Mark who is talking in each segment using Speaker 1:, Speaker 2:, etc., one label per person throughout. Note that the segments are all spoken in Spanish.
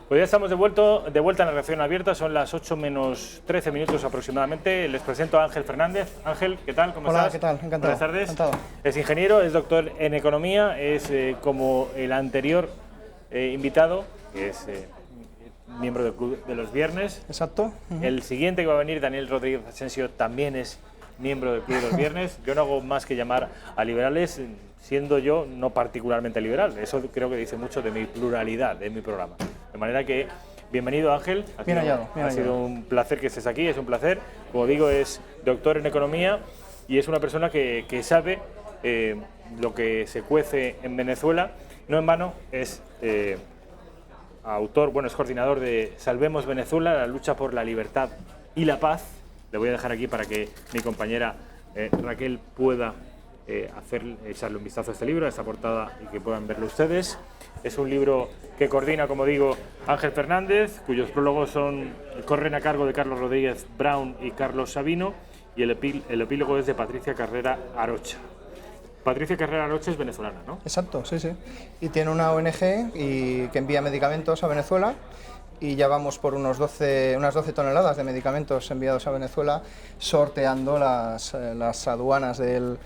Speaker 1: Pues ya estamos de vuelta en la redacción abierta, son las 8 menos 13 minutos aproximadamente. Les presento a Ángel Fernández. Ángel, ¿qué tal? ¿Cómo estás?
Speaker 2: Hola, ¿qué tal? Encantado.
Speaker 1: Buenas tardes.
Speaker 2: Encantado.
Speaker 1: Es ingeniero, es doctor en economía, es como el anterior invitado, que es miembro del Club de los Viernes.
Speaker 2: Exacto.
Speaker 1: El siguiente que va a venir, Daniel Rodríguez Asensio, también es miembro del Club de los Viernes. Yo no hago más que llamar a liberales, siendo yo no particularmente liberal. Eso creo que dice mucho de mi pluralidad, de mi programa. De manera que, bienvenido Ángel. Ha sido un placer que estés aquí, es un placer. Como digo, es doctor en economía y es una persona que sabe lo que se cuece en Venezuela. No en vano, es autor, es coordinador de Salvemos Venezuela, la lucha por la libertad y la paz. Le voy a dejar aquí para que mi compañera Raquel pueda echarle un vistazo a este libro, a esta portada, y que puedan verlo ustedes. Es un libro que coordina, como digo, Ángel Fernández, cuyos prólogos corren a cargo de Carlos Rodríguez Brown y Carlos Sabino, y el epílogo es de Patricia Carrera Arocha. Patricia Carrera Arocha es venezolana, ¿no?
Speaker 2: Exacto, sí, sí. Y tiene una ONG que envía medicamentos a Venezuela, y ya vamos por unas 12 toneladas de medicamentos enviados a Venezuela, sorteando las aduanas de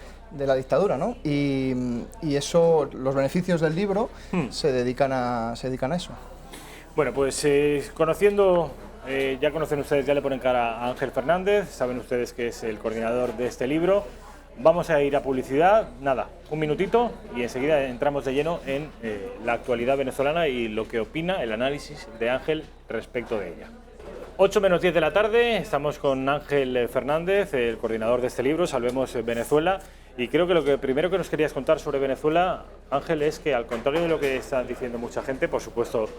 Speaker 2: la dictadura, ¿no? Y eso, los beneficios del libro se dedican a eso.
Speaker 1: Bueno, pues conociendo, ya conocen ustedes, ya le ponen cara a Ángel Fernández, saben ustedes que es el coordinador de este libro. Vamos a ir a publicidad, nada, un minutito, y enseguida entramos de lleno en la actualidad venezolana y lo que opina, el análisis de Ángel respecto de ella. 8 menos 10 de la tarde, estamos con Ángel Fernández, el coordinador de este libro, Salvemos Venezuela, y creo que lo primero que nos querías contar sobre Venezuela, Ángel, es que al contrario de lo que está diciendo mucha gente, por supuesto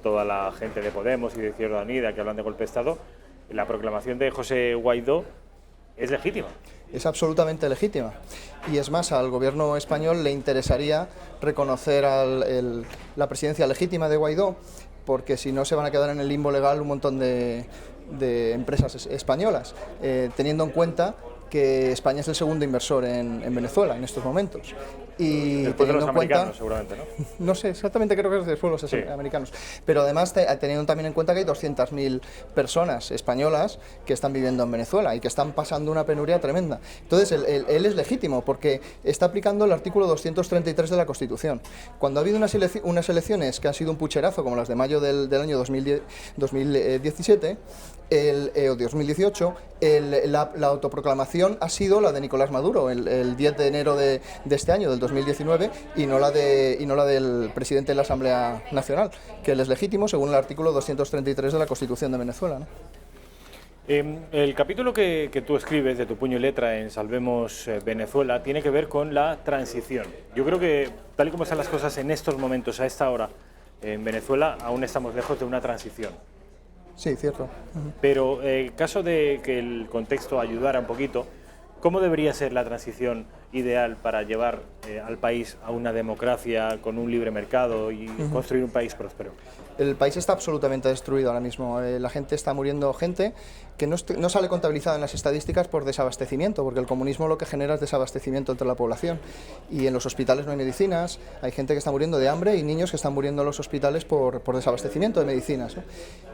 Speaker 1: toda la gente de Podemos y de Izquierda Unida que hablan de golpe de Estado, la proclamación de José Guaidó es legítima.
Speaker 2: Es absolutamente legítima. Y es más, al gobierno español le interesaría reconocer la presidencia legítima de Guaidó, porque si no se van a quedar en el limbo legal un montón de empresas españolas, teniendo en cuenta que España es el segundo inversor en Venezuela en estos momentos. Y
Speaker 1: después de los americanos,
Speaker 2: cuenta,
Speaker 1: seguramente, ¿no?
Speaker 2: No sé, exactamente, creo que es después de los americanos. Pero además, teniendo también en cuenta que hay 200.000 personas españolas que están viviendo en Venezuela y que están pasando una penuria tremenda. Entonces, él es legítimo porque está aplicando el artículo 233 de la Constitución. Cuando ha habido unas elecciones que han sido un pucherazo, como las de mayo del año 2017, o 2018, la autoproclamación ha sido la de Nicolás Maduro, el 10 de enero de este año, del 2019, y no la del presidente de la Asamblea Nacional, que él es legítimo según el artículo 233 de la Constitución de Venezuela, ¿no?
Speaker 1: El capítulo que tú escribes de tu puño y letra en Salvemos Venezuela tiene que ver con la transición. Yo creo que, tal y como están las cosas en estos momentos, a esta hora, en Venezuela, aún estamos lejos de una transición.
Speaker 2: Sí, cierto.
Speaker 1: Pero en caso de que el contexto ayudara un poquito, ¿cómo debería ser la transición ideal para llevar al país a una democracia con un libre mercado y construir un país próspero?
Speaker 2: El país está absolutamente destruido ahora mismo. La gente está muriendo, gente que no sale contabilizada en las estadísticas por desabastecimiento, porque el comunismo lo que genera es desabastecimiento entre la población. Y en los hospitales no hay medicinas, hay gente que está muriendo de hambre y niños que están muriendo en los hospitales por desabastecimiento de medicinas, ¿no?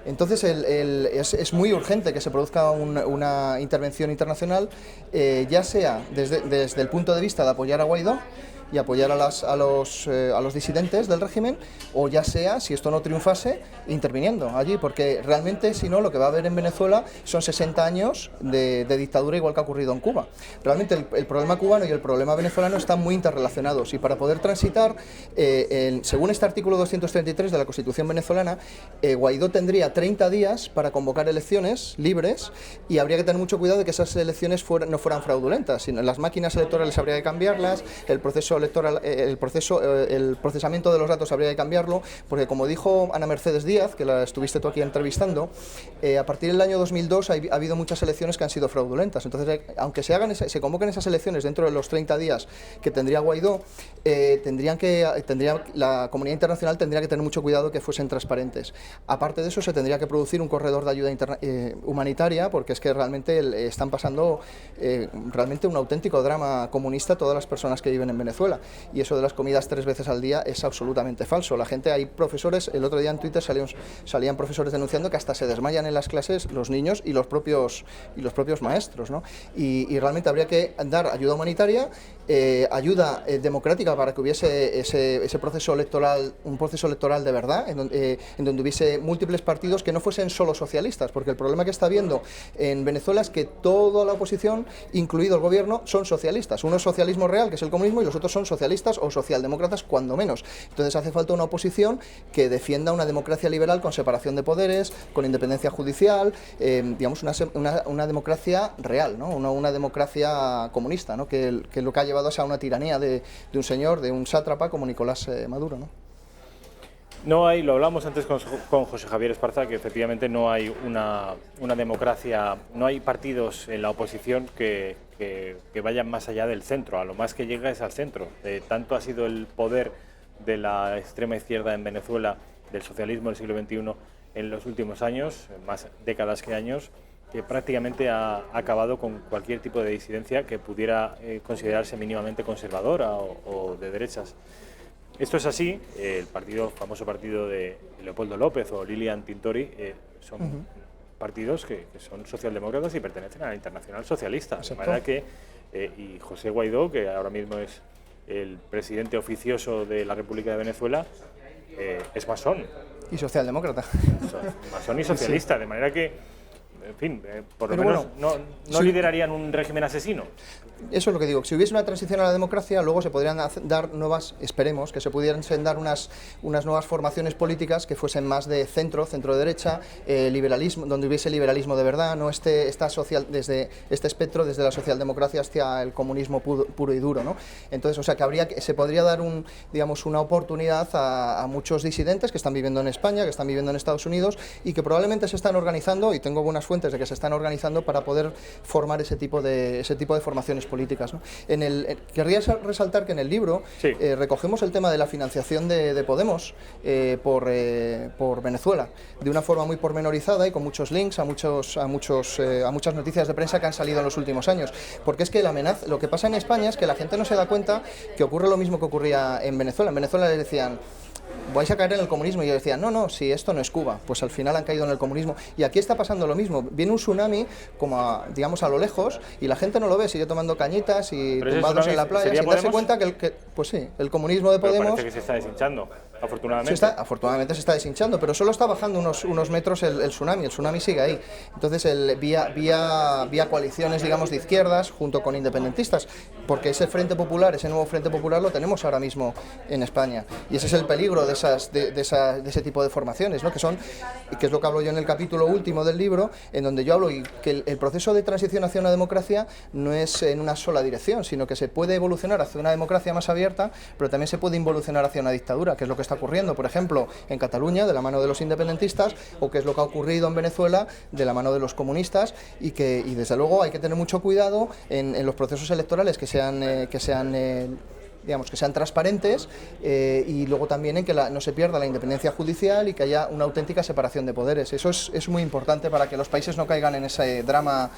Speaker 2: Entonces es muy urgente que se produzca una intervención internacional, ya sea desde el punto de vista de apoyar a Guaidó y apoyar a los disidentes del régimen, o ya sea, si esto no triunfase, interviniendo allí, porque realmente si no lo que va a haber en Venezuela son 60 años de dictadura, igual que ha ocurrido en Cuba. Realmente el problema cubano y el problema venezolano están muy interrelacionados, y para poder transitar, según este artículo 233 de la Constitución venezolana, Guaidó tendría 30 días para convocar elecciones libres, y habría que tener mucho cuidado de que esas elecciones no fueran fraudulentas, sino las máquinas electorales habría que cambiarlas, el proceso electoral, el procesamiento de los datos habría que cambiarlo, porque como dijo Ana Mercedes Díaz, que la estuviste tú aquí entrevistando, a partir del año 2002 ha habido muchas elecciones que han sido fraudulentas. Entonces, aunque se convoquen esas elecciones dentro de los 30 días que tendría Guaidó, la comunidad internacional tendría que tener mucho cuidado que fuesen transparentes. Aparte de eso, se tendría que producir un corredor de ayuda humanitaria, porque es que realmente están pasando realmente un auténtico drama comunista todas las personas que viven en Venezuela. Venezuela. Y eso de las comidas 3 veces al día es absolutamente falso. La gente, hay profesores, el otro día en Twitter salían profesores denunciando que hasta se desmayan en las clases los niños y los propios maestros, ¿no? Y realmente habría que dar ayuda humanitaria, ayuda democrática para que hubiese ese proceso electoral, un proceso electoral de verdad, en donde hubiese múltiples partidos que no fuesen solo socialistas, porque el problema que está habiendo en Venezuela es que toda la oposición, incluido el gobierno, son socialistas. Uno es socialismo real, que es el comunismo, y los otros son socialistas o socialdemócratas, cuando menos. Entonces hace falta una oposición que defienda una democracia liberal con separación de poderes, con independencia judicial, digamos una democracia real, ¿no? Una democracia comunista, ¿no? Que lo que ha llevado a una tiranía de un señor, de un sátrapa como Nicolás Maduro, ¿no?
Speaker 1: No hay, lo hablamos antes con José Javier Esparza, que efectivamente no hay una democracia, no hay partidos en la oposición que vayan más allá del centro, a lo más que llega es al centro. Tanto ha sido el poder de la extrema izquierda en Venezuela, del socialismo del siglo XXI en los últimos años, más décadas que años, que prácticamente ha acabado con cualquier tipo de disidencia que pudiera considerarse mínimamente conservadora o de derechas. Esto es así, el famoso partido de Leopoldo López o Lilian Tintori son partidos que son socialdemócratas y pertenecen a la Internacional Socialista.
Speaker 2: Exacto.
Speaker 1: De manera que, y José Guaidó, que ahora mismo es el presidente oficioso de la República de Venezuela, es masón.
Speaker 2: Y socialdemócrata.
Speaker 1: Masón y socialista, sí. De manera que, en fin, por lo
Speaker 2: Pero
Speaker 1: menos
Speaker 2: bueno,
Speaker 1: no liderarían un régimen asesino.
Speaker 2: Eso es lo que digo. Si hubiese una transición a la democracia, luego se podrían dar nuevas, esperemos, que se pudieran dar unas nuevas formaciones políticas que fuesen más de centro-derecha, liberalismo, donde hubiese liberalismo de verdad, no desde este espectro, desde la socialdemocracia hacia el comunismo puro y duro, ¿no? Entonces, o sea, que se podría dar una oportunidad a muchos disidentes que están viviendo en España, que están viviendo en Estados Unidos y que probablemente se están organizando, y tengo buenas fuentes de que se están organizando para poder formar ese tipo de formaciones políticas, ¿no? Querría resaltar que en el libro
Speaker 1: sí,
Speaker 2: recogemos el tema de la financiación de Podemos por Venezuela, de una forma muy pormenorizada y con muchos links a muchas noticias de prensa que han salido en los últimos años, porque es que lo que pasa en España es que la gente no se da cuenta que ocurre lo mismo que ocurría en Venezuela. En Venezuela les decían: vais a caer en el comunismo, y yo decía, no, si esto no es Cuba, pues al final han caído en el comunismo, y aquí está pasando lo mismo, viene un tsunami digamos a lo lejos, y la gente no lo ve, sigue tomando cañitas y tumbados en la playa, sin darse cuenta que pues sí, el comunismo de Podemos...
Speaker 1: Pero parece que se está deshinchando, afortunadamente.
Speaker 2: Afortunadamente se está deshinchando, pero solo está bajando unos metros el tsunami sigue ahí. Entonces, vía coaliciones, digamos, de izquierdas, junto con independentistas, porque ese nuevo Frente Popular lo tenemos ahora mismo en España, y ese es el peligro de ese tipo de formaciones, ¿no? que es lo que hablo yo en el capítulo último del libro, en donde yo hablo que el proceso de transición hacia una democracia no es en una sola dirección, sino que se puede evolucionar hacia una democracia más abierta, pero también se puede involucionar hacia una dictadura, que es lo que está ocurriendo, por ejemplo, en Cataluña, de la mano de los independentistas, o que es lo que ha ocurrido en Venezuela, de la mano de los comunistas, y desde luego hay que tener mucho cuidado en los procesos electorales que sean transparentes, y luego también en que no se pierda la independencia judicial y que haya una auténtica separación de poderes. Eso es muy importante para que los países no caigan en ese drama,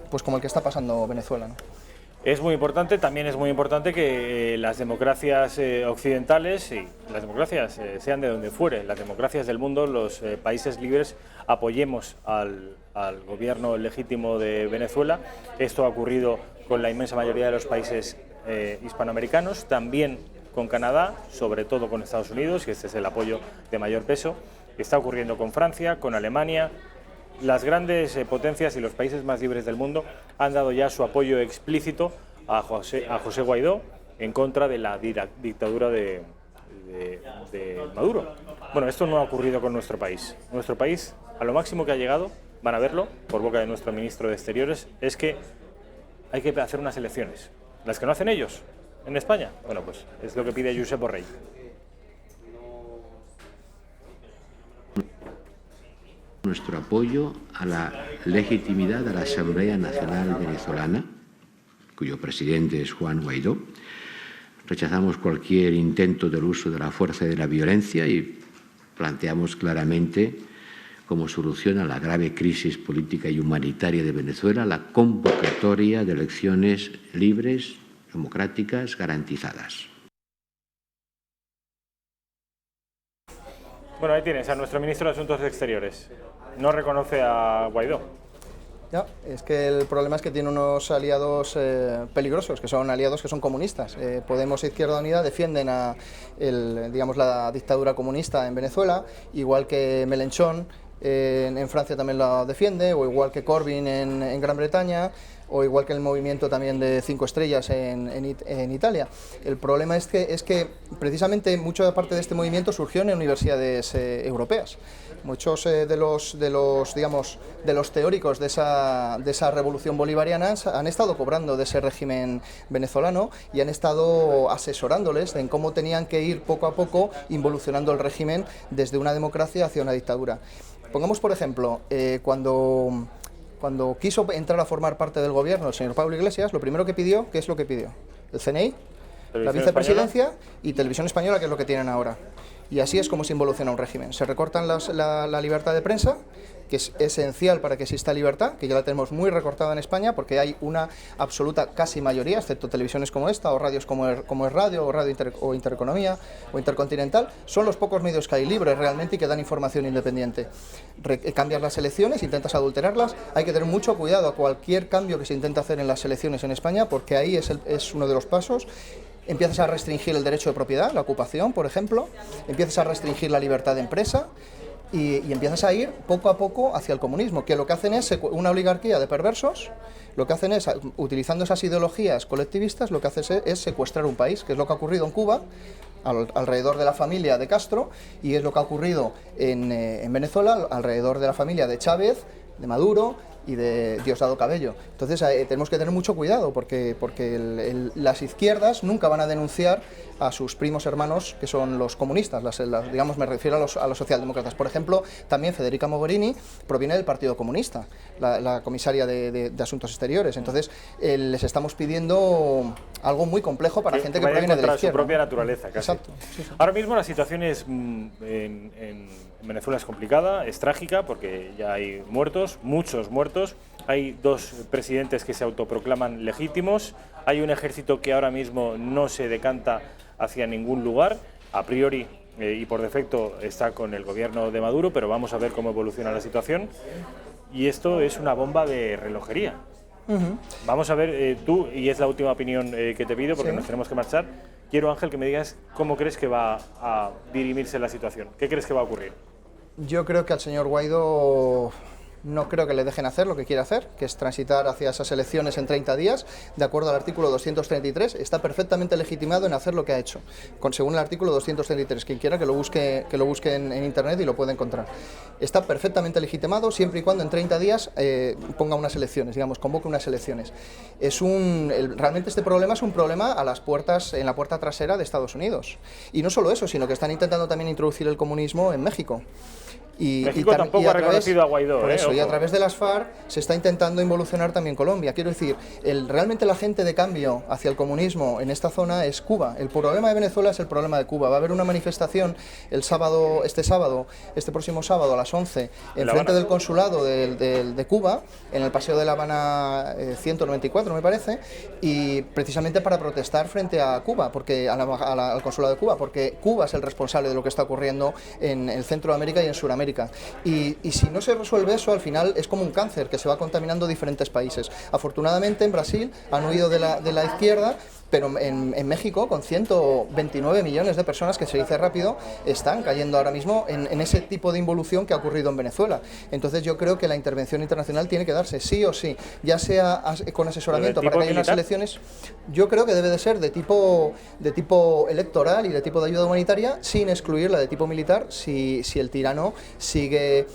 Speaker 2: pues como el que está pasando Venezuela, ¿no?
Speaker 1: Es muy importante, también es muy importante que las democracias occidentales y las democracias sean de donde fuere, las democracias del mundo, los países libres, apoyemos al gobierno legítimo de Venezuela. Esto ha ocurrido con la inmensa mayoría de los países hispanoamericanos, también con Canadá, sobre todo con Estados Unidos, y este es el apoyo de mayor peso. Está ocurriendo con Francia, con Alemania. Las grandes potencias y los países más libres del mundo han dado ya su apoyo explícito a José Guaidó en contra de la dictadura de Maduro. Bueno, esto no ha ocurrido con nuestro país. Nuestro país, a lo máximo que ha llegado, van a verlo por boca de nuestro ministro de Exteriores, es que hay que hacer unas elecciones. Las que no hacen ellos en España, bueno, pues es lo que pide Josep Borrell.
Speaker 3: Nuestro apoyo a la legitimidad de la Asamblea Nacional Venezolana, cuyo presidente es Juan Guaidó. Rechazamos cualquier intento del uso de la fuerza y de la violencia y planteamos claramente como solución a la grave crisis política y humanitaria de Venezuela la convocatoria de elecciones libres, democráticas, garantizadas.
Speaker 1: Bueno, ahí tienes a nuestro ministro de Asuntos Exteriores. No reconoce a Guaidó.
Speaker 2: Ya, es que el problema es que tiene unos aliados peligrosos, que son aliados que son comunistas. Podemos e Izquierda Unida defienden digamos, la dictadura comunista en Venezuela, igual que Mélenchon en Francia también la defiende, o igual que Corbyn en Gran Bretaña, o igual que el movimiento también de 5 estrellas en Italia. El problema es que precisamente mucha parte de este movimiento surgió en universidades europeas. Muchos de los teóricos de esa revolución bolivariana han estado cobrando de ese régimen venezolano y han estado asesorándoles en cómo tenían que ir poco a poco involucionando el régimen desde una democracia hacia una dictadura. Pongamos, por ejemplo, cuando quiso entrar a formar parte del gobierno el señor Pablo Iglesias, lo primero que pidió, ¿qué es lo que pidió? El CNI, la vicepresidencia y Televisión Española, que es lo que tienen ahora. Y así es como se involuciona un régimen. Se recortan la libertad de prensa, que es esencial para que exista libertad, que ya la tenemos muy recortada en España, porque hay una absoluta casi mayoría, excepto televisiones como esta, o radios como es Radio, o Radio o Intereconomía, o Intercontinental, son los pocos medios que hay libres realmente y que dan información independiente. Cambias las elecciones, intentas adulterarlas, hay que tener mucho cuidado a cualquier cambio que se intente hacer en las elecciones en España, porque ahí es uno de los pasos. Empiezas a restringir el derecho de propiedad, la ocupación, por ejemplo, empiezas a restringir la libertad de empresa y empiezas a ir poco a poco hacia el comunismo, que lo que hacen es una oligarquía de perversos, lo que hacen es, utilizando esas ideologías colectivistas, lo que hace es secuestrar un país, que es lo que ha ocurrido en Cuba, alrededor de la familia de Castro, y es lo que ha ocurrido en Venezuela, alrededor de la familia de Chávez, de Maduro y de Diosdado Cabello. Entonces tenemos que tener mucho cuidado porque las izquierdas nunca van a denunciar a sus primos hermanos que son los comunistas, digamos, me refiero a los socialdemócratas. Por ejemplo, también Federica Mogherini proviene del Partido Comunista, la comisaria de Asuntos Exteriores. Entonces les estamos pidiendo algo muy complejo para gente que proviene de la izquierda.
Speaker 1: Su propia naturaleza, casi.
Speaker 2: Exacto. Sí, sí.
Speaker 1: Ahora mismo la situación en Venezuela es complicada, es trágica, porque ya hay muertos, muchos muertos. Hay 2 presidentes que se autoproclaman legítimos. Hay un ejército que ahora mismo no se decanta hacia ningún lugar. A priori y por defecto está con el gobierno de Maduro, pero vamos a ver cómo evoluciona la situación. Y esto es una bomba de relojería. Vamos a ver, tú, y es la última opinión que te pido porque nos tenemos que marchar. Quiero, Ángel, que me digas cómo crees que va a dirimirse la situación. ¿Qué crees que va a ocurrir?
Speaker 2: Yo creo que al señor Guaidó no creo que le dejen hacer lo que quiere hacer, que es transitar hacia esas elecciones en 30 días, de acuerdo al artículo 233, está perfectamente legitimado en hacer lo que ha hecho, según el artículo 233, quien quiera que lo busque en internet y lo puede encontrar. Está perfectamente legitimado siempre y cuando en 30 días ponga unas elecciones, digamos, convoque unas elecciones. Realmente este problema es un problema a las puertas, en la puerta trasera de Estados Unidos. Y no solo eso, sino que están intentando también introducir el comunismo en México.
Speaker 1: México tampoco ha reconocido a Guaidó.
Speaker 2: Por eso, y a través de las FARC se está intentando involucionar también Colombia. Quiero decir, realmente el agente de cambio hacia el comunismo en esta zona es Cuba. El problema de Venezuela es el problema de Cuba. Va a haber una manifestación este próximo sábado a las 11, en frente del consulado de Cuba, en el Paseo de La Habana 194, me parece, y precisamente para protestar frente a Cuba, al consulado de Cuba, porque Cuba es el responsable de lo que está ocurriendo en el Centro de América y en Sudamérica. Y si no se resuelve eso, al final es como un cáncer que se va contaminando diferentes países. Afortunadamente en Brasil han huido de la izquierda, pero en México, con 129 millones de personas, que se dice rápido, están cayendo ahora mismo en ese tipo de involución que ha ocurrido en Venezuela. Entonces yo creo que la intervención internacional tiene que darse sí o sí, ya sea con asesoramiento para que haya unas elecciones. Yo creo que debe de ser de tipo electoral y de tipo de ayuda humanitaria, sin excluir la de tipo militar, si el tirano sigue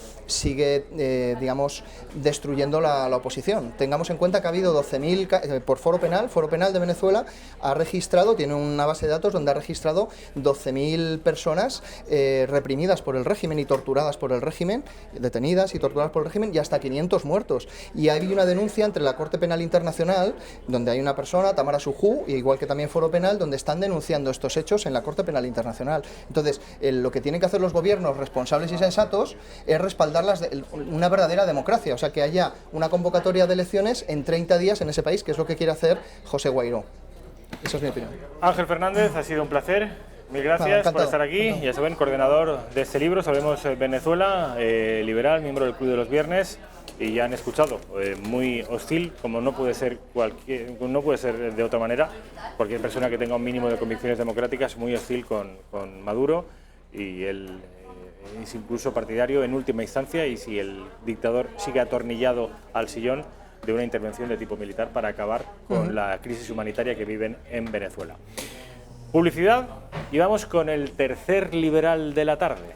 Speaker 2: digamos, destruyendo la oposición. Tengamos en cuenta que ha habido 12.000, por Foro Penal de Venezuela ha registrado, tiene una base de datos donde ha registrado 12.000 personas reprimidas por el régimen y torturadas por el régimen, detenidas y torturadas por el régimen, y hasta 500 muertos. Y hay una denuncia entre la Corte Penal Internacional, donde hay una persona, Tamara Sujú, igual que también Foro Penal, donde están denunciando estos hechos en la Corte Penal Internacional. Entonces, lo que tienen que hacer los gobiernos responsables y sensatos es respaldar una verdadera democracia, o sea, que haya una convocatoria de elecciones en 30 días en ese país, que es lo que quiere hacer José Guaidó. Esa es mi opinión.
Speaker 1: Ángel Fernández, ha sido un placer. Mil gracias por estar aquí. Ya saben, coordinador de este libro, Salvemos Venezuela, liberal, miembro del Club de los Viernes, y ya han escuchado, muy hostil, como no puede ser de otra manera, cualquier persona que tenga un mínimo de convicciones democráticas, muy hostil con Maduro, y él es incluso partidario en última instancia, y si el dictador sigue atornillado al sillón, de una intervención de tipo militar para acabar con la crisis humanitaria que viven en Venezuela. Publicidad, y vamos con el tercer liberal de la tarde,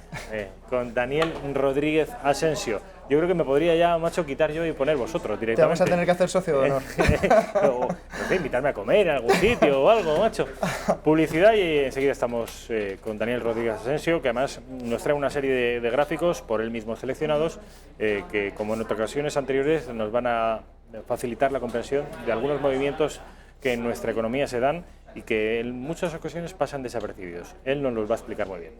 Speaker 1: con Daniel Rodríguez Asensio. Yo creo que me podría ya, macho, quitar yo y poner vosotros directamente.
Speaker 2: Te vamos a tener que hacer socio de honor.
Speaker 1: No sé, invitarme a comer en algún sitio o algo, macho. Publicidad, y enseguida estamos con Daniel Rodríguez Asensio, que además nos trae una serie de gráficos por él mismo seleccionados, que como en otras ocasiones anteriores nos van a facilitar la comprensión de algunos movimientos que en nuestra economía se dan y que en muchas ocasiones pasan desapercibidos. Él nos los va a explicar muy bien.